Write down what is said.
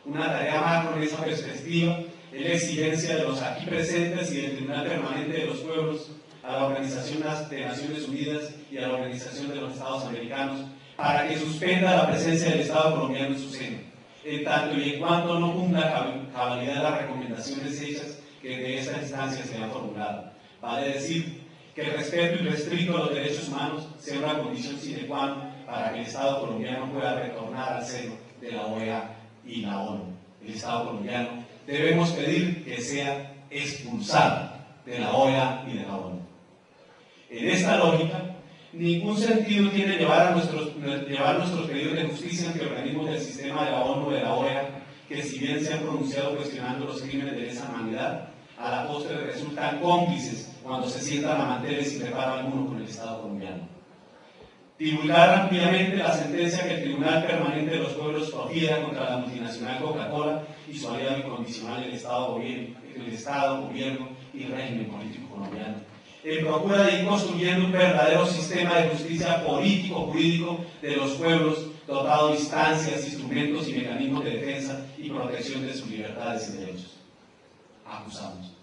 Una tarea macro en esa perspectiva es la exigencia de los aquí presentes y del Tribunal Permanente de los Pueblos a la Organización de Naciones Unidas y a la Organización de los Estados Americanos para que suspenda la presencia del Estado colombiano en su seno, en tanto y en cuanto no cumpla cabalidad las recomendaciones hechas que de esta instancia se han formulado. Vale decir, que el respeto irrestricto a los derechos humanos sea una condición sine qua non para que el Estado colombiano pueda retornar al seno de la OEA y la ONU. El Estado colombiano debemos pedir que sea expulsado de la OEA y de la ONU. En esta lógica, ningún sentido tiene llevar nuestros pedidos de justicia ante organismos del sistema de la ONU o de la OEA, que si bien se han pronunciado cuestionando los crímenes de lesa humanidad, a la postre resultan cómplices cuando se sientan a mantener sin reparo alguno con el Estado colombiano. Divulgar ampliamente la sentencia que el Tribunal Permanente de los Pueblos profiera contra la multinacional Coca-Cola y su aliado incondicional el Estado, gobierno y régimen político colombiano, en procura de ir construyendo un verdadero sistema de justicia político-jurídico de los pueblos, dotado de instancias, instrumentos y mecanismos de defensa y protección de sus libertades y derechos. Acusamos